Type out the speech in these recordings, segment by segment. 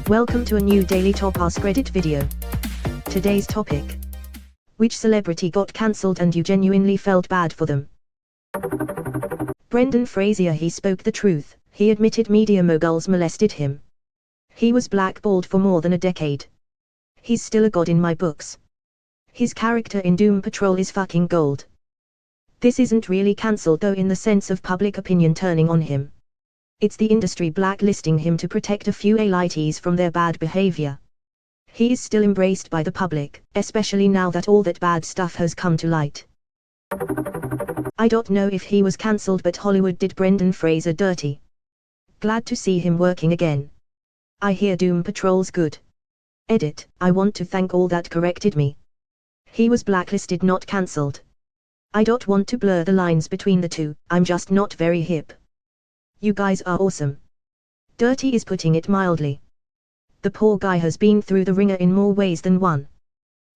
Welcome to a new daily top Askreddit video. Today's topic: which celebrity got cancelled and you genuinely felt bad for them? Brendan Fraser. He spoke the truth. He admitted media moguls molested him. He was blackballed for more than a decade. He's still a god in my books. His character in Doom Patrol is fucking gold. This isn't really cancelled though, in the sense of public opinion turning on him. It's the industry blacklisting him to protect a few elites from their bad behavior. He is still embraced by the public, especially now that all that bad stuff has come to light. I don't know if he was cancelled, but Hollywood did Brendan Fraser dirty. Glad to see him working again. I hear Doom Patrol's good. Edit: I want to thank all that corrected me. He was blacklisted, not cancelled. I don't want to blur the lines between the two, I'm just not very hip. You guys are awesome. Dirty is putting it mildly. The poor guy has been through the ringer in more ways than one.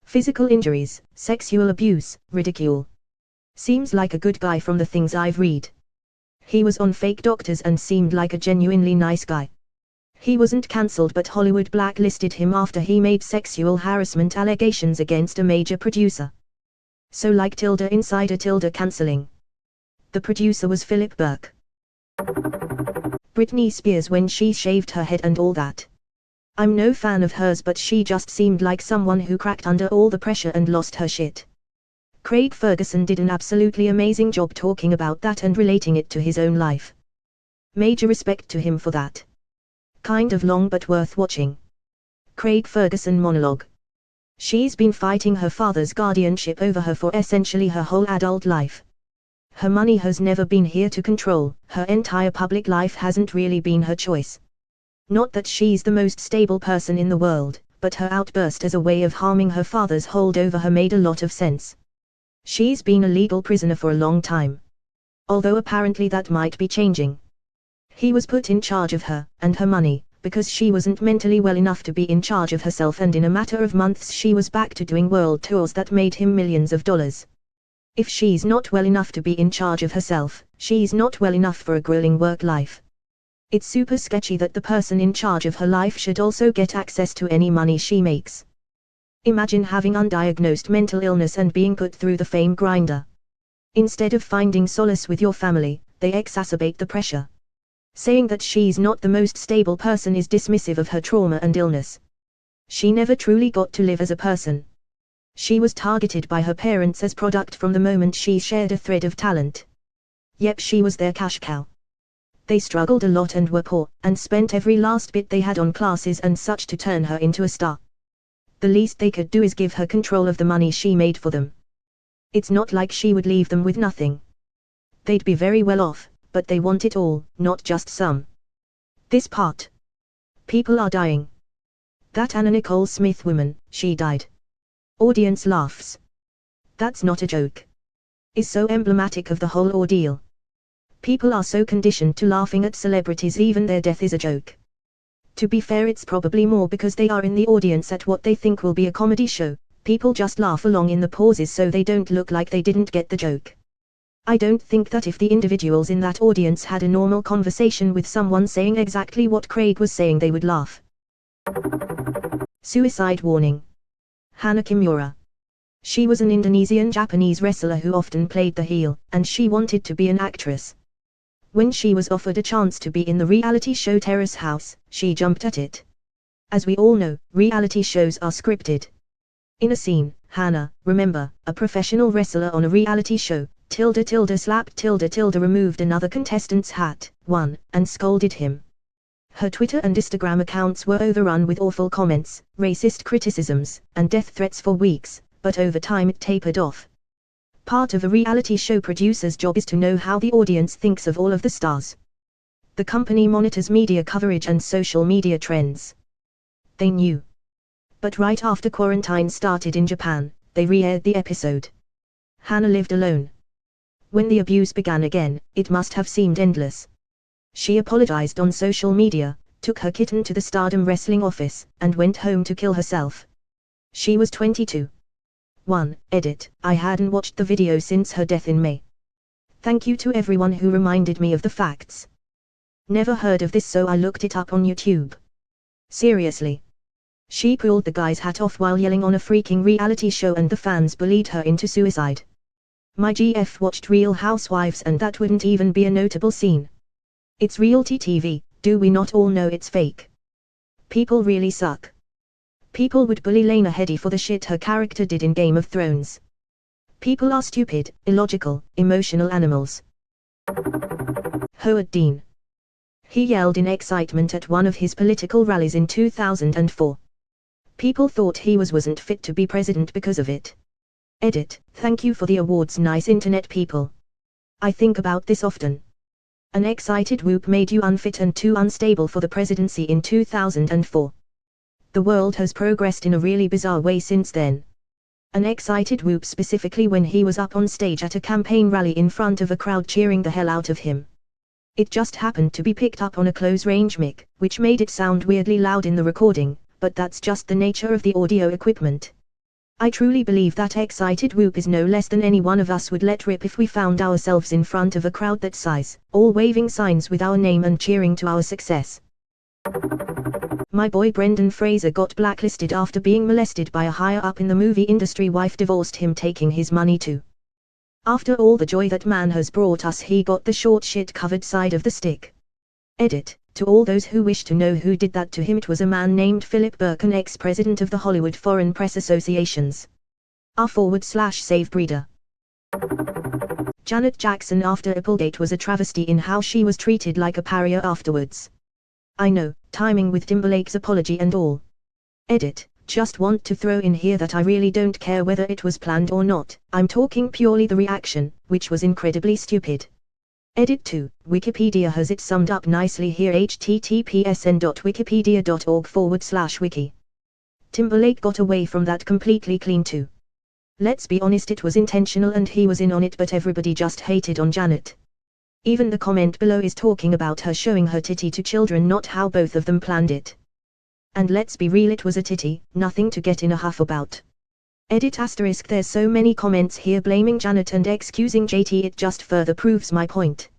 Physical injuries, sexual abuse, ridicule. Seems like a good guy from the things I've read. He was on fake doctors and seemed like a genuinely nice guy. He wasn't cancelled, but Hollywood blacklisted him after he made sexual harassment allegations against a major producer. So like _insider cancelling. The producer was Philip Burke. Britney Spears, when she shaved her head and all that. I'm no fan of hers, but she just seemed like someone who cracked under all the pressure and lost her shit. Craig Ferguson did an absolutely amazing job talking about that and relating it to his own life. Major respect to him for that. Kind of long but worth watching. Craig Ferguson monologue. She's been fighting her father's guardianship over her for essentially her whole adult life. Her money has never been here to control, her entire public life hasn't really been her choice. Not that she's the most stable person in the world, but her outburst as a way of harming her father's hold over her made a lot of sense. She's been a legal prisoner for a long time. Although apparently that might be changing. He was put in charge of her, and her money, because she wasn't mentally well enough to be in charge of herself, and in a matter of months she was back to doing world tours that made him millions of dollars. If she's not well enough to be in charge of herself, she's not well enough for a grueling work life. It's super sketchy that the person in charge of her life should also get access to any money she makes. Imagine having undiagnosed mental illness and being put through the fame grinder. Instead of finding solace with your family, they exacerbate the pressure. Saying that she's not the most stable person is dismissive of her trauma and illness. She never truly got to live as a person. She was targeted by her parents as product from the moment she shared a thread of talent. Yep, she was their cash cow. They struggled a lot and were poor, and spent every last bit they had on classes and such to turn her into a star. The least they could do is give her control of the money she made for them. It's not like she would leave them with nothing. They'd be very well off, but they want it all, not just some. This part. People are dying. That Anna Nicole Smith woman, she died. Audience laughs. That's not a joke. Is so emblematic of the whole ordeal. People are so conditioned to laughing at celebrities, even their death is a joke. To be fair, it's probably more because they are in the audience at what they think will be a comedy show. People just laugh along in the pauses so they don't look like they didn't get the joke. I don't think that if the individuals in that audience had a normal conversation with someone saying exactly what Craig was saying, they would laugh. Suicide warning. Hana Kimura. She was an Indonesian-Japanese wrestler who often played the heel, and she wanted to be an actress. When she was offered a chance to be in the reality show Terrace House, she jumped at it. As we all know, reality shows are scripted. In a scene, Hana, remember, a professional wrestler on a reality show, slapped removed another contestant's hat, and scolded him. Her Twitter and Instagram accounts were overrun with awful comments, racist criticisms, and death threats for weeks, but over time it tapered off. Part of a reality show producer's job is to know how the audience thinks of all of the stars. The company monitors media coverage and social media trends. They knew. But right after quarantine started in Japan, they re-aired the episode. Hana lived alone. When the abuse began again, it must have seemed endless. She apologized on social media, took her kitten to the Stardom Wrestling office, and went home to kill herself. She was 22. Edit: I hadn't watched the video since her death in May. Thank you to everyone who reminded me of the facts. Never heard of this, so I looked it up on YouTube. Seriously. She pulled the guy's hat off while yelling on a freaking reality show and the fans bullied her into suicide. My GF watched Real Housewives and that wouldn't even be a notable scene. It's reality TV, do we not all know it's fake? People really suck. People would bully Lena Headey for the shit her character did in Game of Thrones. People are stupid, illogical, emotional animals. Howard Dean. He yelled in excitement at one of his political rallies in 2004. People thought he wasn't fit to be president because of it. Edit, thank you for the awards, nice internet people. I think about this often. An excited whoop made you unfit and too unstable for the presidency in 2004. The world has progressed in a really bizarre way since then. An excited whoop specifically when he was up on stage at a campaign rally in front of a crowd cheering the hell out of him. It just happened to be picked up on a close-range mic, which made it sound weirdly loud in the recording, but that's just the nature of the audio equipment. I truly believe that excited whoop is no less than any one of us would let rip if we found ourselves in front of a crowd that size, all waving signs with our name and cheering to our success. My boy Brendan Fraser got blacklisted after being molested by a higher-up in the movie industry. Wife divorced him, taking his money too. After all the joy that man has brought us, he got the short shit-covered side of the stick. Edit, to all those who wish to know who did that to him, it was a man named Philip Burke, an ex-president of the Hollywood Foreign Press Associations. R//save breeder. Janet Jackson after Applegate was a travesty in how she was treated like a pariah afterwards. I know, timing with Timberlake's apology and all. Edit, just want to throw in here that I really don't care whether it was planned or not, I'm talking purely the reaction, which was incredibly stupid. Edit 2, Wikipedia has it summed up nicely here, https://wikipedia.org/wiki. Timberlake got away from that completely clean too. Let's be honest, it was intentional and he was in on it, but everybody just hated on Janet. Even the comment below is talking about her showing her titty to children, not how both of them planned it. And let's be real, it was a titty, nothing to get in a huff about. Edit *, there's so many comments here blaming Janet and excusing JT, it just further proves my point.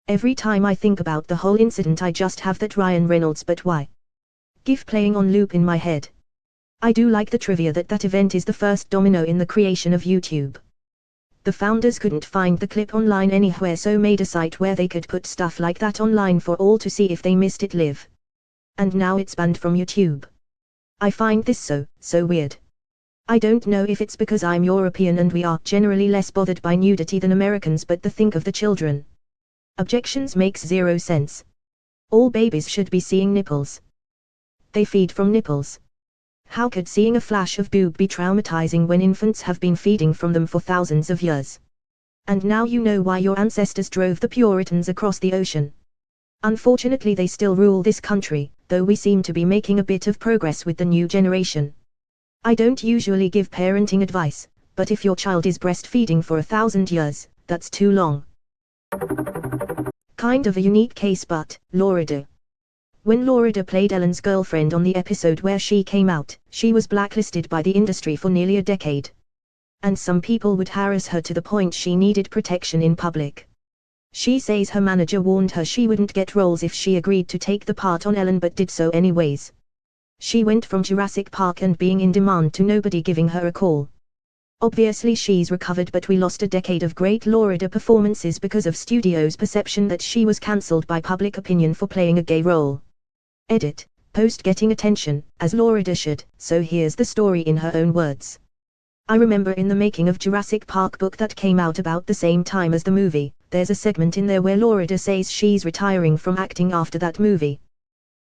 Every time I think about the whole incident I just have that Ryan Reynolds but why gif playing on loop in my head. I do like the trivia that event is the first domino in the creation of YouTube. The founders couldn't find the clip online anywhere, so made a site where they could put stuff like that online for all to see if they missed it live. And now it's banned from YouTube. I find this so weird. I don't know if it's because I'm European and we are generally less bothered by nudity than Americans, but think of the children. Objections makes zero sense. All babies should be seeing nipples. They feed from nipples. How could seeing a flash of boob be traumatizing when infants have been feeding from them for thousands of years? And now you know why your ancestors drove the Puritans across the ocean. Unfortunately they still rule this country, though we seem to be making a bit of progress with the new generation. I don't usually give parenting advice, but if your child is breastfeeding for 1,000 years, that's too long. Kind of a unique case, but Laura Dern. When Laura Dern played Ellen's girlfriend on the episode where she came out, she was blacklisted by the industry for nearly a decade. And some people would harass her to the point she needed protection in public. She says her manager warned her she wouldn't get roles if she agreed to take the part on Ellen, but did so anyways. She went from Jurassic Park and being in demand to nobody giving her a call. Obviously she's recovered, but we lost a decade of great Laura Dern performances because of studios' perception that she was cancelled by public opinion for playing a gay role. Edit, post getting attention, as Laura Dern should, so here's the story in her own words. I remember in the making of Jurassic Park book that came out about the same time as the movie, there's a segment in there where Laura Dern says she's retiring from acting after that movie.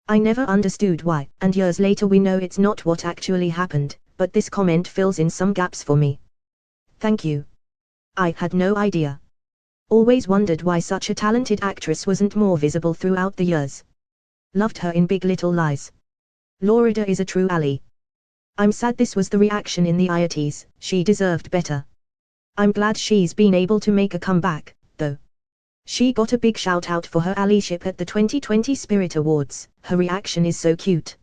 I never understood why, and years later we know it's not what actually happened, but this comment fills in some gaps for me. Thank you. I had no idea. Always wondered why such a talented actress wasn't more visible throughout the years. Loved her in Big Little Lies. Laura Dern is a true ally. I'm sad this was the reaction in the IITs, she deserved better. I'm glad she's been able to make a comeback, though. She got a big shout out for her allyship at the 2020 Spirit Awards, her reaction is so cute.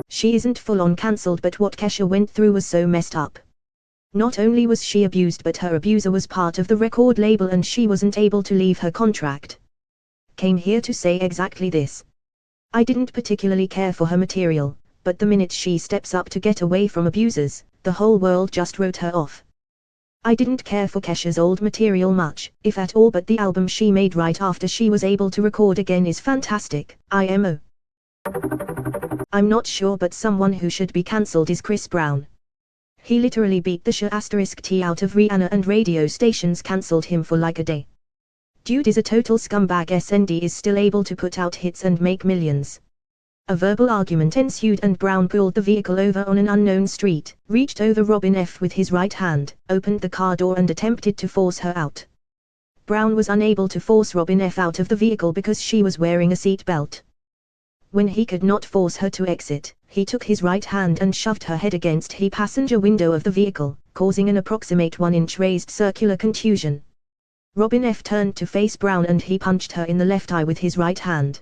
She isn't full on cancelled, but what Kesha went through was so messed up. Not only was she abused, but her abuser was part of the record label and she wasn't able to leave her contract. Came here to say exactly this. I didn't particularly care for her material, but the minute she steps up to get away from abusers, the whole world just wrote her off. I didn't care for Kesha's old material much, if at all, but the album she made right after she was able to record again is fantastic. I'm not sure, but someone who should be cancelled is Chris Brown. He literally beat the *T out of Rihanna, and radio stations cancelled him for like a day. Dude is a total scumbag. SND is still able to put out hits and make millions. A verbal argument ensued and Brown pulled the vehicle over on an unknown street, reached over Robin F. with his right hand, opened the car door and attempted to force her out. Brown was unable to force Robin F. out of the vehicle because she was wearing a seat belt. When he could not force her to exit, he took his right hand and shoved her head against the passenger window of the vehicle, causing an approximate 1-inch raised circular contusion. Robin F. turned to face Brown and he punched her in the left eye with his right hand.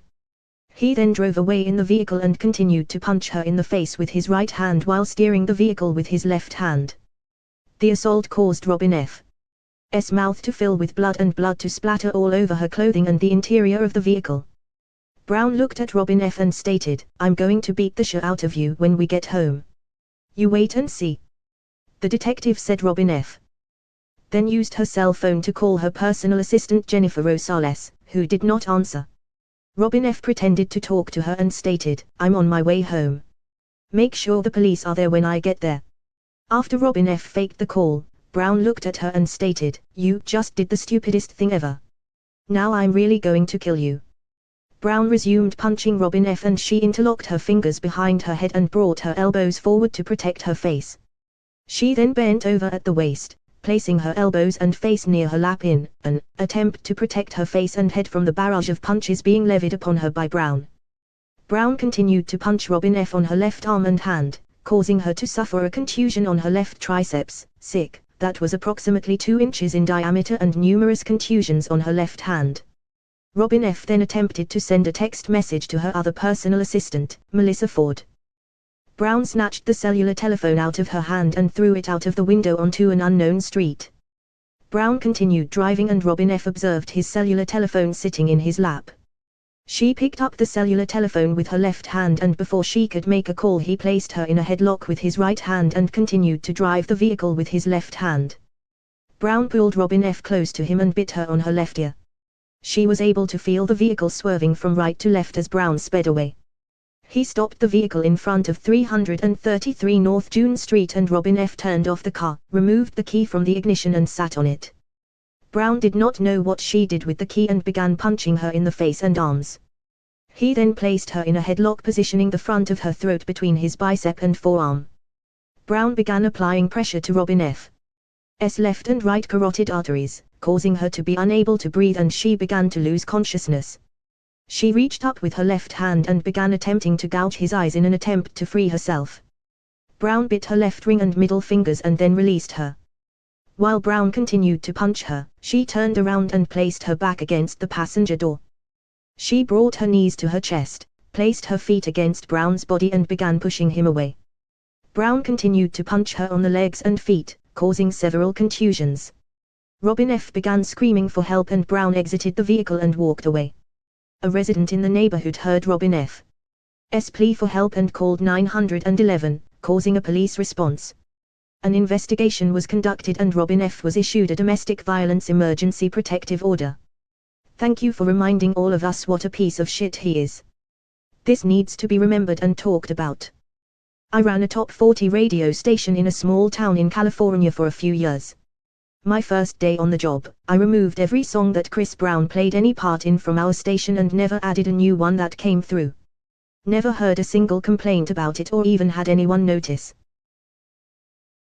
He then drove away in the vehicle and continued to punch her in the face with his right hand while steering the vehicle with his left hand. The assault caused Robin F.'s mouth to fill with blood and blood to splatter all over her clothing and the interior of the vehicle. Brown looked at Robin F. and stated, "I'm going to beat the shit out of you when we get home. You wait and see." The detective said Robin F. then used her cell phone to call her personal assistant Jennifer Rosales, who did not answer. Robin F. pretended to talk to her and stated, "I'm on my way home. Make sure the police are there when I get there." After Robin F. faked the call, Brown looked at her and stated, "You just did the stupidest thing ever. Now I'm really going to kill you." Brown resumed punching Robin F. and she interlocked her fingers behind her head and brought her elbows forward to protect her face. She then bent over at the waist, placing her elbows and face near her lap in an attempt to protect her face and head from the barrage of punches being levied upon her by Brown. Brown continued to punch Robin F. on her left arm and hand, causing her to suffer a contusion on her left triceps, that was approximately 2 inches in diameter, and numerous contusions on her left hand. Robin F. then attempted to send a text message to her other personal assistant, Melissa Ford. Brown snatched the cellular telephone out of her hand and threw it out of the window onto an unknown street. Brown continued driving and Robin F. observed his cellular telephone sitting in his lap. She picked up the cellular telephone with her left hand and before she could make a call he placed her in a headlock with his right hand and continued to drive the vehicle with his left hand. Brown pulled Robin F. close to him and bit her on her left ear. She was able to feel the vehicle swerving from right to left as Brown sped away. He stopped the vehicle in front of 333 North June Street and Robin F. turned off the car, removed the key from the ignition and sat on it. Brown did not know what she did with the key and began punching her in the face and arms. He then placed her in a headlock, positioning the front of her throat between his bicep and forearm. Brown began applying pressure to Robin F.'s left and right carotid arteries, causing her to be unable to breathe and she began to lose consciousness. She reached up with her left hand and began attempting to gouge his eyes in an attempt to free herself. Brown bit her left ring and middle fingers and then released her. While Brown continued to punch her, she turned around and placed her back against the passenger door. She brought her knees to her chest, placed her feet against Brown's body and began pushing him away. Brown continued to punch her on the legs and feet, causing several contusions. Robin F. began screaming for help and Brown exited the vehicle and walked away. A resident in the neighborhood heard Robin F.'s plea for help and called 911, causing a police response. An investigation was conducted and Robin F. was issued a domestic violence emergency protective order. Thank you for reminding all of us what a piece of shit he is. This needs to be remembered and talked about. I ran a top 40 radio station in a small town in California for a few years. My first day on the job, I removed every song that Chris Brown played any part in from our station and never added a new one that came through. Never heard a single complaint about it or even had anyone notice.